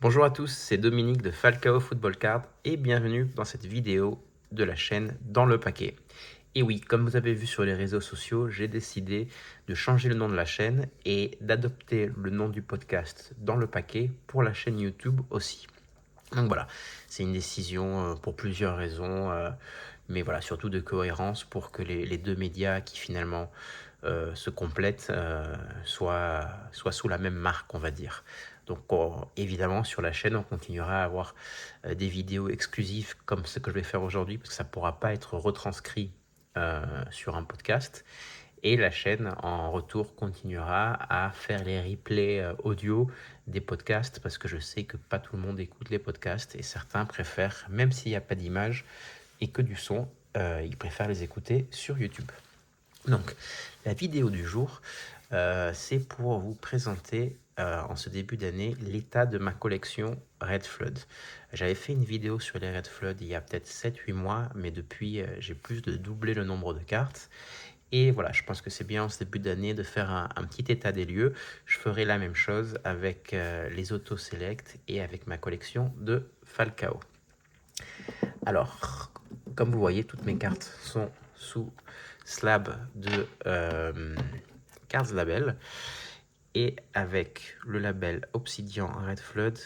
Bonjour à tous, c'est Dominique de Falcao Football Card et bienvenue dans cette vidéo de la chaîne Dans le Paquet. Et oui, comme vous avez vu sur les réseaux sociaux, j'ai décidé de changer le nom de la chaîne et d'adopter le nom du podcast Dans le Paquet pour la chaîne YouTube aussi. Donc voilà, c'est une décision pour plusieurs raisons, mais voilà, surtout de cohérence pour que les deux médias qui finalement se complètent soient sous la même marque, on va dire. Donc évidemment, sur la chaîne, on continuera à avoir des vidéos exclusives comme ce que je vais faire aujourd'hui, parce que ça ne pourra pas être retranscrit sur un podcast. Et la chaîne, en retour, continuera à faire les replays audio des podcasts parce que je sais que pas tout le monde écoute les podcasts et certains préfèrent, même s'il n'y a pas d'image et que du son, ils préfèrent les écouter sur YouTube. Donc, la vidéo du jour, c'est pour vous présenter en ce début d'année l'état de ma collection Red Flood. J'avais fait une vidéo sur les Red Flood il y a peut-être 7-8 mois, mais depuis, j'ai plus de doublé le nombre de cartes. Et voilà, je pense que c'est bien en ce début d'année de faire un petit état des lieux. Je ferai la même chose avec les auto-select et avec ma collection de Falcao. Alors, comme vous voyez, toutes mes cartes sont sous slab de Cards Label et avec le label Obsidian Red Flood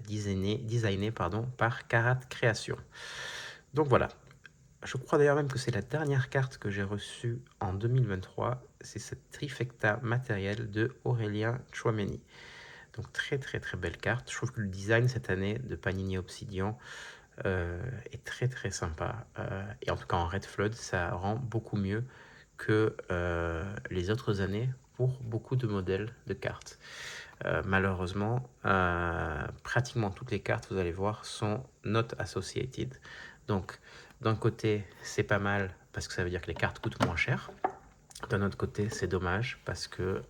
designé par Karat Création. Donc voilà, je crois d'ailleurs même que c'est la dernière carte que j'ai reçue en 2023. C'est cette trifecta matérielle de Aurélien Chouameni. Donc très très très belle carte. Je trouve que le design cette année de Panini Obsidian est très très sympa. Et en tout cas en Red Flood, ça rend beaucoup mieux que les autres années pour beaucoup de modèles de cartes. Malheureusement, pratiquement toutes les cartes, vous allez voir, sont not associated. Donc, d'un côté, c'est pas mal parce que ça veut dire que les cartes coûtent moins cher. D'un autre côté, c'est dommage parce que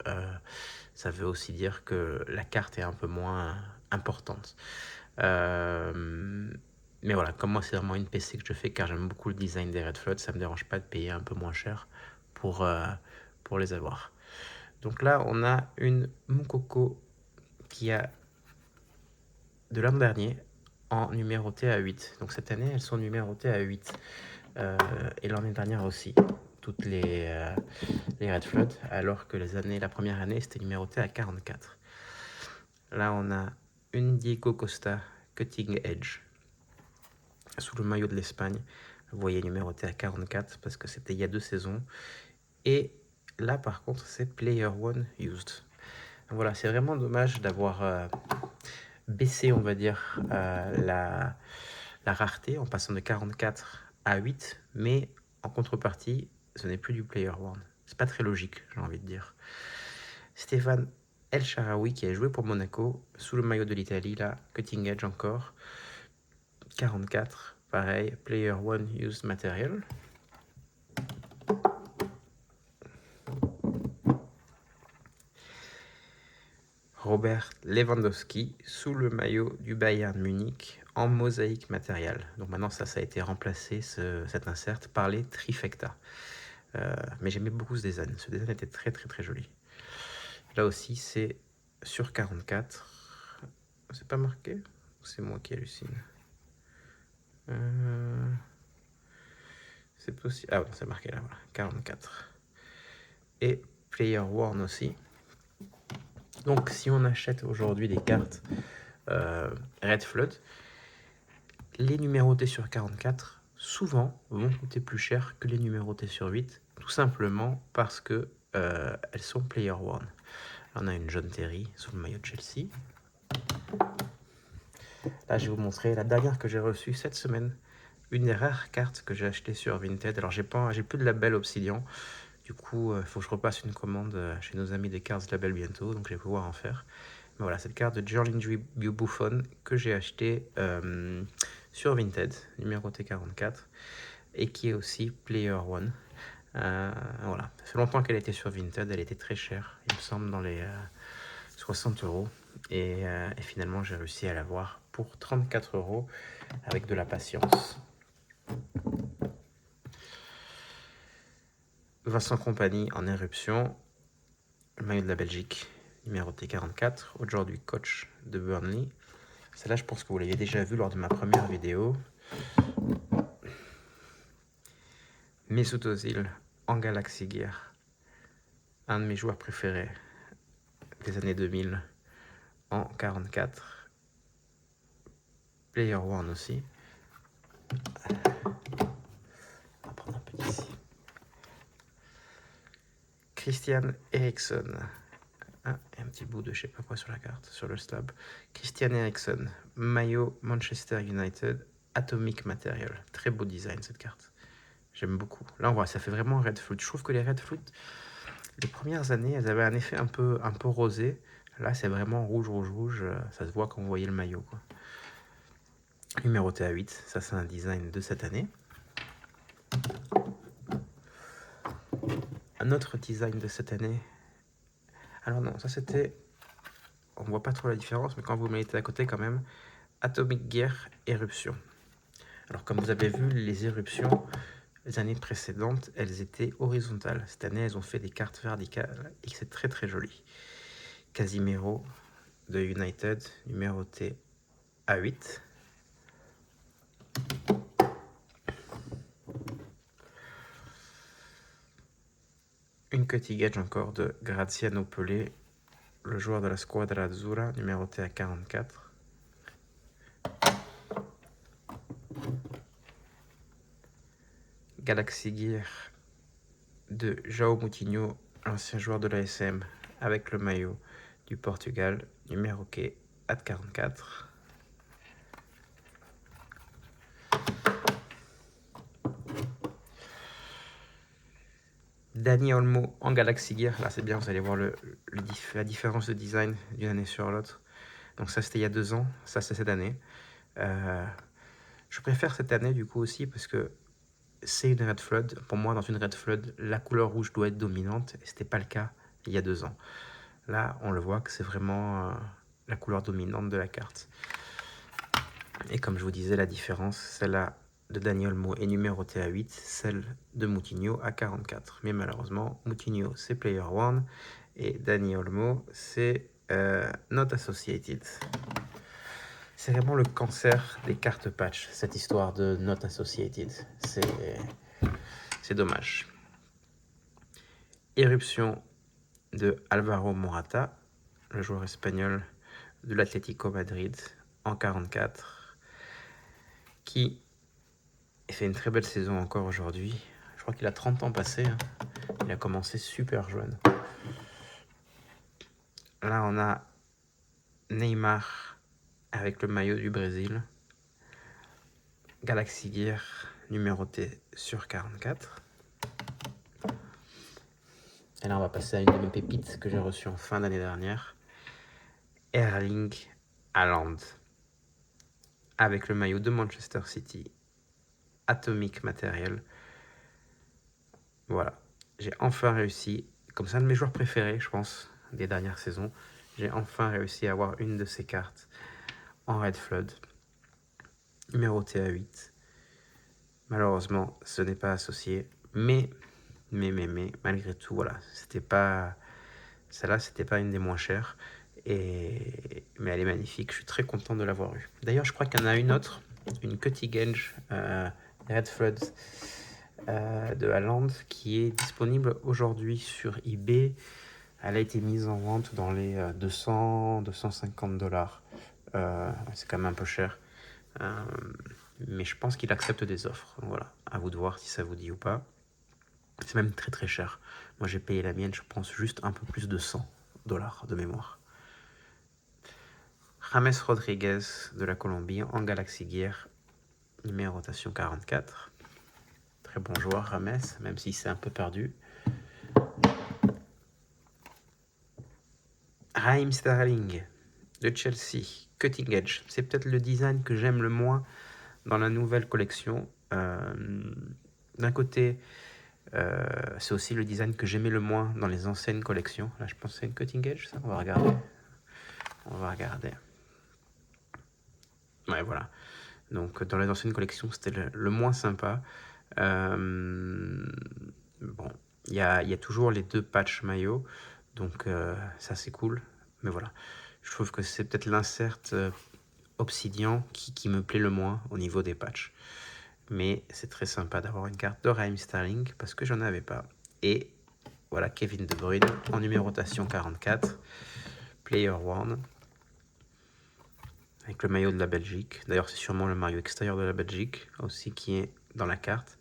ça veut aussi dire que la carte est un peu moins importante. Mais voilà, comme moi, c'est vraiment une PC que je fais car j'aime beaucoup le design des Red Flood, ça me dérange pas de payer un peu moins cher pour les avoir. Donc là, on a une Moukoko qui a de l'an dernier en numéroté à 8. Donc cette année, elles sont numérotées à 8. Et l'année dernière aussi, toutes les Red Flood, alors que la première année, c'était numéroté à 44. Là, on a une Diego Costa Cutting Edge sous le maillot de l'Espagne. Vous voyez, numéroté à 44 parce que c'était il y a 2 saisons. Et là, par contre, c'est Player One Used. Donc voilà, c'est vraiment dommage d'avoir baissé, on va dire, la rareté en passant de 44 à 8, mais en contrepartie, ce n'est plus du Player One. C'est pas très logique, j'ai envie de dire. Stéphane El Shaarawy qui a joué pour Monaco sous le maillot de l'Italie, là, Cutting Edge encore. 44, pareil, Player One Used Material. Robert Lewandowski sous le maillot du Bayern Munich en mosaïque matérielle. Donc maintenant ça a été remplacé, cet insert, par les trifecta. Mais j'aimais beaucoup ce design. Ce design était très très très joli. Là aussi c'est sur 44. C'est pas marqué? C'est moi qui hallucine. C'est possible. Ah ouais, c'est marqué là, voilà. 44. Et Player Worn aussi. Donc si on achète aujourd'hui des cartes Red Flood, les numérotés sur 44 souvent vont coûter plus cher que les numérotés sur 8, tout simplement parce que elles sont Player One. Là, on a une John Terry sous le maillot de Chelsea. Là, je vais vous montrer la dernière que j'ai reçue cette semaine. Une des rares cartes que j'ai achetées sur Vinted. Alors, j'ai plus de label Obsidian. Du coup, il faut que je repasse une commande chez nos amis des cartes Label bientôt. Donc, je vais pouvoir en faire. Mais voilà, cette carte de Gianluigi Buffon que j'ai achetée sur Vinted, numéro T44, et qui est aussi Player One. Voilà, ça fait longtemps qu'elle était sur Vinted, elle était très chère, il me semble dans les 60 euros. Et finalement, j'ai réussi à l'avoir pour 34 euros avec de la patience. Vincent Kompany en éruption, le maillot de la Belgique, numéro T44, aujourd'hui coach de Burnley. Celle-là, je pense que vous l'avez déjà vu lors de ma première vidéo. Mesut Özil en Galaxy Gear. Un de mes joueurs préférés des années 2000 en 44. Player One aussi. On va prendre un peu d'ici. Christian Eriksen. Ah, et un petit bout de je sais pas quoi sur la carte, sur le slab. Christian Eriksen, maillot Manchester United, Atomic Material. Très beau design cette carte. J'aime beaucoup. Là, on voit, ça fait vraiment Red Flute. Je trouve que les Red Flute, les premières années, elles avaient un effet un peu rosé. Là, c'est vraiment rouge, rouge, rouge. Ça se voit quand vous voyez le maillot, quoi. Numéroté à 8. Ça, c'est un design de cette année. Un autre design de cette année. Alors non, ça c'était... On voit pas trop la différence, mais quand vous le mettez à côté quand même, Atomic Gear Éruption. Alors comme vous avez vu, les éruptions, les années précédentes, elles étaient horizontales. Cette année, elles ont fait des cartes verticales et c'est très très joli. Casimiro de United, numéroté A8. Une cutting edge encore de Graziano Pelé, le joueur de la Squadra Azzurra, numéroté à 44. Galaxy Gear de João Moutinho, l'ancien joueur de l'ASM, avec le maillot du Portugal, numéroté à 44. Dani Olmo en Galaxy Gear, là c'est bien, vous allez voir la différence de design d'une année sur l'autre. Donc ça c'était il y a 2 ans, ça c'est cette année. Je préfère cette année du coup aussi parce que c'est une Red Flood. Pour moi, dans une Red Flood, la couleur rouge doit être dominante et ce n'était pas le cas il y a 2 ans. Là, on le voit que c'est vraiment la couleur dominante de la carte. Et comme je vous disais, la différence, celle-là de Dani Olmo est numérotée à 8, celle de Moutinho à 44. Mais malheureusement, Moutinho, c'est Player One et Dani Olmo, c'est Not Associated. C'est vraiment le cancer des cartes patch, cette histoire de Not Associated. C'est dommage. Éruption de Alvaro Morata, le joueur espagnol de l'Atlético Madrid en 44, qui fait une très belle saison encore aujourd'hui. Je crois qu'il a 30 ans passés. Hein. Il a commencé super jeune. Là, on a Neymar avec le maillot du Brésil. Galaxy Gear numéroté sur 44. Et là, on va passer à une de mes pépites que j'ai reçue en fin d'année dernière. Erling Haaland avec le maillot de Manchester City. Atomic Material. Voilà. J'ai enfin réussi, comme c'est un de mes joueurs préférés, je pense, des dernières saisons, j'ai enfin réussi à avoir une de ces cartes en Red Flood, numérotée à 8. Malheureusement, ce n'est pas associé, mais, malgré tout, voilà, c'était pas... Celle-là, c'était pas une des moins chères, mais elle est magnifique, je suis très content de l'avoir eue. D'ailleurs, je crois qu'il y en a une autre, une cutting edge Red Flood de Haaland qui est disponible aujourd'hui sur eBay. Elle a été mise en vente dans les 200-250 dollars. C'est quand même un peu cher. Mais je pense qu'il accepte des offres. Donc voilà, à vous de voir si ça vous dit ou pas. C'est même très très cher. Moi j'ai payé la mienne, je pense juste un peu plus de 100 dollars de mémoire. James Rodriguez de la Colombie en Galaxy Gear, numérotation 44. Très bon joueur James, même si c'est un peu perdu. Raheem Sterling de Chelsea, Cutting Edge. C'est peut-être le design que j'aime le moins dans la nouvelle collection. D'un côté, c'est aussi le design que j'aimais le moins dans les anciennes collections. Là, je pense que c'est une Cutting Edge, ça. On va regarder. Ouais, voilà. Donc, dans les anciennes collections, c'était le moins sympa. Bon, il y a toujours les 2 patchs maillots. Donc, ça, c'est cool. Mais voilà. Je trouve que c'est peut-être l'insert Obsidian qui me plaît le moins au niveau des patchs. Mais c'est très sympa d'avoir une carte de Raheem Sterling parce que j'en avais pas. Et voilà, Kevin De Bruyne en numérotation 44, Player One, avec le maillot de la Belgique. D'ailleurs, c'est sûrement le maillot extérieur de la Belgique aussi qui est dans la carte.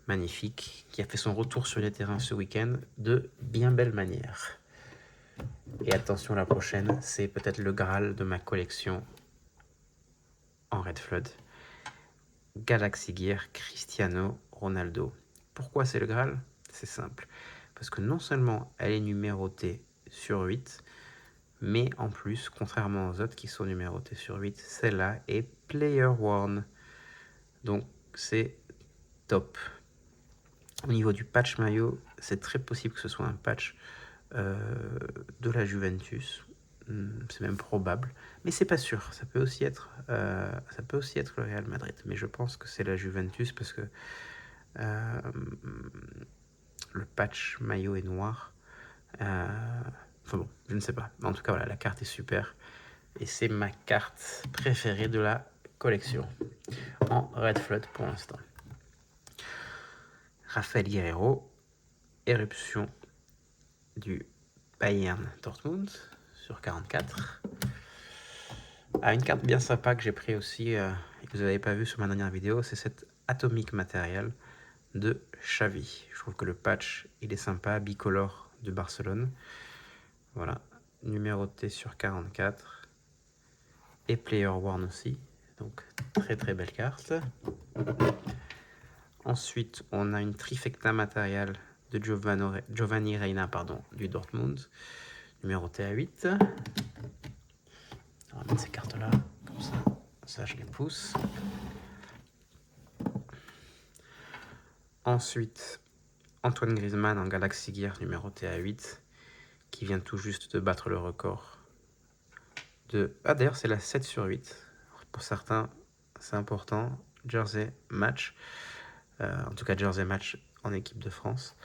Magnifique, qui a fait son retour sur les terrains ce week-end de bien belle manière. Et attention, la prochaine, c'est peut-être le Graal de ma collection en Red Flood. Galaxy Gear Cristiano Ronaldo. Pourquoi c'est le Graal? C'est simple. Parce que non seulement elle est numérotée sur 8, mais en plus, contrairement aux autres qui sont numérotées sur 8, celle-là est Player One. Donc c'est top. Au niveau du patch maillot, c'est très possible que ce soit un patch de la Juventus. C'est même probable, mais c'est pas sûr. Ça peut aussi être le Real Madrid, mais je pense que c'est la Juventus parce que le patch maillot est noir. Enfin bon, je ne sais pas. En tout cas, voilà, la carte est super et c'est ma carte préférée de la collection en Red Flood pour l'instant. Raphaël Guerreiro, éruption du Bayern Dortmund sur 44. Une carte bien sympa que j'ai pris aussi et que vous n'avez pas vu sur ma dernière vidéo, c'est cette Atomic Material de Xavi. Je trouve que le patch, il est sympa, bicolore de Barcelone. Voilà, numéroté sur 44. Et Player One aussi. Donc, très très belle carte. Ensuite, on a une Trifecta Material de Giovanni Reina du Dortmund. Numéroté à 8. On va mettre ces cartes-là, comme ça je les pousse. Ensuite, Antoine Griezmann en Galaxy Gear numéroté à 8, qui vient tout juste de battre le record de... Ah d'ailleurs c'est la 7 sur 8. Pour certains, c'est important. Jersey match. En tout cas, Jersey match en équipe de France.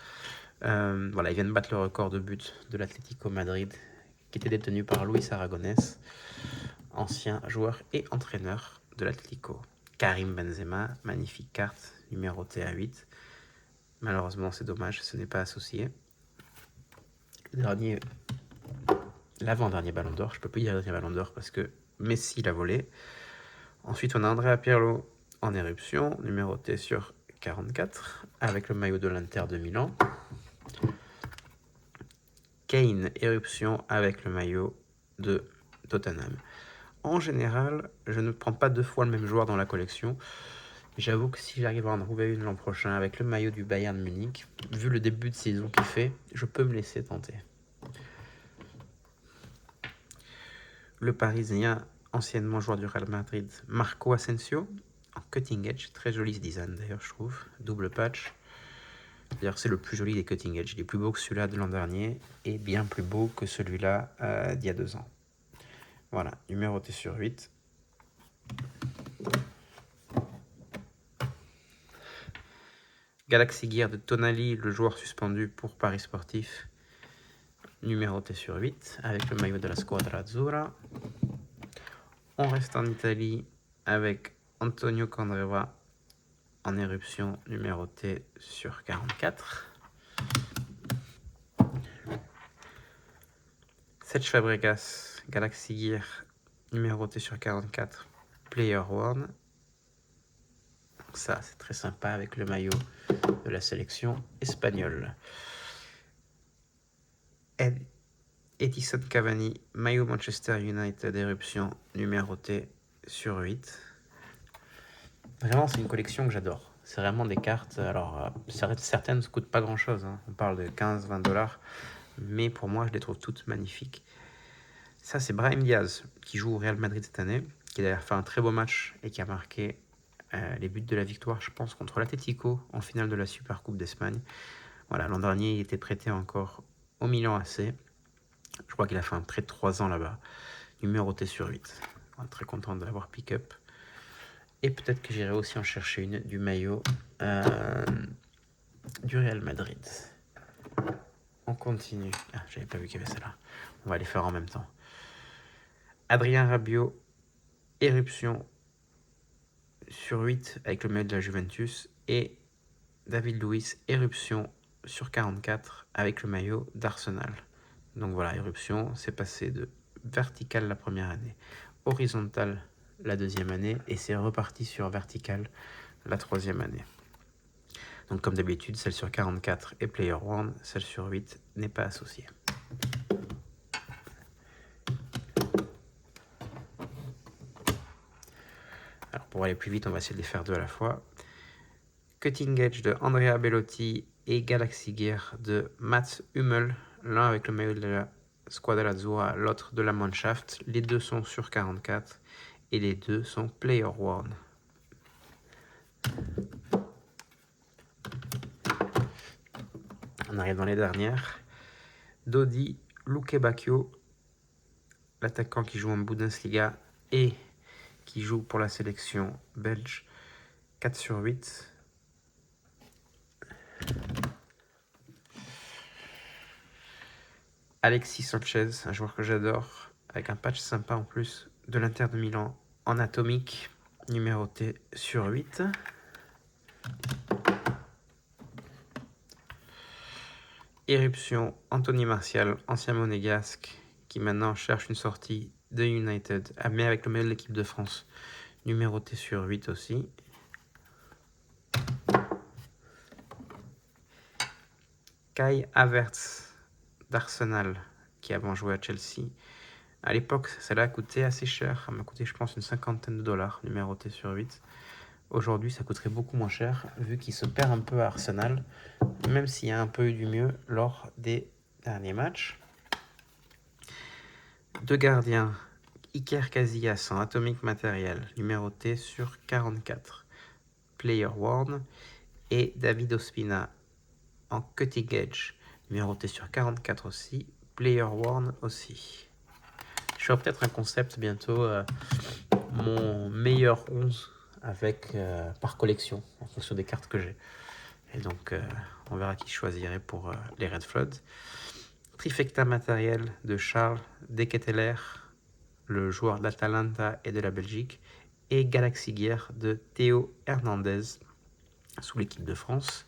Voilà, il vient de battre le record de buts de l'Atlético Madrid, qui était détenu par Luis Aragonés, ancien joueur et entraîneur de l'Atlético. Karim Benzema, magnifique carte, numérotée à 8. Malheureusement, c'est dommage, ce n'est pas associé. L'avant-dernier ballon d'or, je ne peux plus dire le dernier ballon d'or parce que Messi l'a volé. Ensuite, on a Andrea Pirlo en éruption, numéroté sur 44, avec le maillot de l'Inter de Milan. Kane, éruption avec le maillot de Tottenham. En général, je ne prends pas 2 fois le même joueur dans la collection. J'avoue que si j'arrive à en trouver une l'an prochain avec le maillot du Bayern Munich, vu le début de saison qu'il fait, je peux me laisser tenter. Le Parisien, anciennement joueur du Real Madrid, Marco Asensio, en cutting edge, très joli ce design d'ailleurs je trouve, double patch. D'ailleurs c'est le plus joli des cutting edge, il est plus beau que celui-là de l'an dernier et bien plus beau que celui-là d'il y a 2 ans. Voilà, numéroté sur 8. Galaxy Gear de Tonali, le joueur suspendu pour Paris Sportif, numéroté sur 8, avec le maillot de la Squadra Azzurra. On reste en Italie avec Antonio Candreva en éruption, numéroté sur 44. Serge Fabregas, Galaxy Gear, numéroté sur 44, Player One. Ça, c'est très sympa avec le maillot de la sélection espagnole. Edison Cavani, maillot Manchester United, éruption, numéroté sur 8. Vraiment, c'est une collection que j'adore. C'est vraiment des cartes. Alors, certaines ne coûtent pas grand-chose. Hein. On parle de 15-20 $. Mais pour moi, je les trouve toutes magnifiques. Ça, c'est Brahim Diaz, qui joue au Real Madrid cette année, qui a d'ailleurs fait un très beau match et qui a marqué les buts de la victoire, je pense, contre l'Atlético en finale de la Supercoupe d'Espagne. Voilà, l'an dernier, il était prêté encore au Milan AC. Je crois qu'il a fait un prêt de 3 ans là-bas, numéroté sur 8. Voilà, très content de l'avoir pick-up. Et peut-être que j'irai aussi en chercher une du maillot du Real Madrid. On continue. Ah, j'avais pas vu qu'il y avait celle-là. On va les faire en même temps. Adrien Rabiot Éruption sur 8 avec le maillot de la Juventus. Et David Luiz, Éruption sur 44 avec le maillot d'Arsenal. Donc voilà, Éruption, c'est passé de vertical la première année, horizontal la deuxième année, et c'est reparti sur vertical la troisième année. Donc comme d'habitude, celle sur 44 est Player One, celle sur 8 n'est pas associée. Alors pour aller plus vite, on va essayer de les faire deux à la fois. Cutting Edge de Andrea Bellotti et Galaxy Gear de Mats Hummel, l'un avec le maillot de la Squadra Azzurra, l'autre de la Mannschaft. Les deux sont sur 44 et les deux sont Player One. On arrive dans les dernières. Dodi Lukebakio, l'attaquant qui joue en Bundesliga et qui joue pour la sélection belge, 4 sur 8. Alexis Sanchez, un joueur que j'adore, avec un patch sympa en plus, de l'Inter de Milan en atomique, numéroté sur 8. Éruption, Anthony Martial, ancien monégasque, qui maintenant cherche une sortie de United, mais avec le maillot de l'équipe de France, numéroté sur 8 aussi. Kai Havertz d'Arsenal, qui avant jouait à Chelsea. À l'époque, celle-là a coûté assez cher. Ça m'a coûté, je pense, une cinquantaine de dollars, numéroté sur 8. Aujourd'hui, ça coûterait beaucoup moins cher, vu qu'il se perd un peu à Arsenal, même s'il y a un peu eu du mieux lors des derniers matchs. Deux gardiens, Iker Casillas en Atomic Material, numéroté sur 44, Player One, et David Ospina en Cutting Edge, numéroté sur 44 aussi, Player One aussi. Je ferai peut-être un concept bientôt, mon meilleur 11 avec, par collection, en fonction des cartes que j'ai. Et donc, on verra qui je choisirai pour les Red Flood. Trifecta matériel de Charles Deketeler, le joueur de l'Atalanta et de la Belgique, et Galaxy Gear de Théo Hernandez, sous l'équipe de France.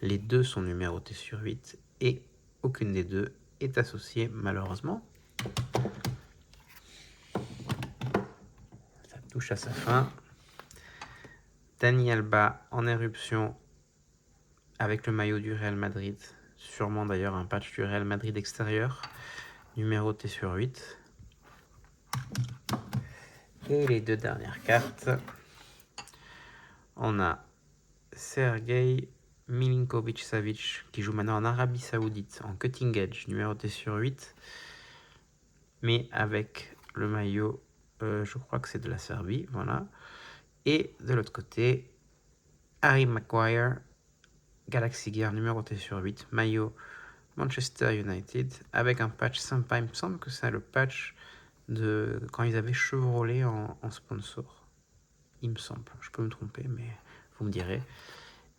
Les deux sont numérotés sur 8 et aucune des deux est associée malheureusement. Ça touche à sa fin. Dani Alba en éruption avec le maillot du Real Madrid, sûrement d'ailleurs un patch du Real Madrid extérieur, numéroté sur 8. Et les deux dernières cartes, on a Sergei Milinkovic-Savic qui joue maintenant en Arabie Saoudite en Cutting Edge, numéroté sur 8, mais avec le maillot, je crois que c'est de la Serbie, voilà. Et de l'autre côté, Harry Maguire, Galaxy Gear, numéroté sur 8, maillot Manchester United, avec un patch sympa. Il me semble que c'est le patch de quand ils avaient Chevrolet en sponsor. Il me semble, je peux me tromper, mais vous me direz.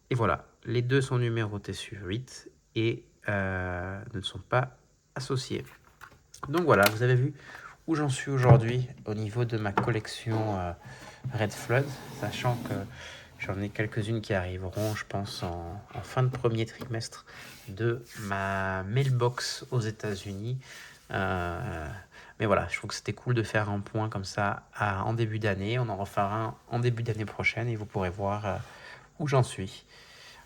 Et voilà, les deux sont numérotés sur 8 et ne sont pas associés. Donc voilà, vous avez vu où j'en suis aujourd'hui au niveau de ma collection Red Flood, sachant que j'en ai quelques-unes qui arriveront, je pense, en fin de premier trimestre de ma mailbox aux États-Unis. Mais voilà, je trouve que c'était cool de faire un point comme ça en début d'année. On en refera un en début d'année prochaine et vous pourrez voir où j'en suis.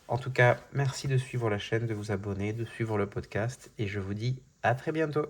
En tout cas, merci de suivre la chaîne, de vous abonner, de suivre le podcast et je vous dis à très bientôt.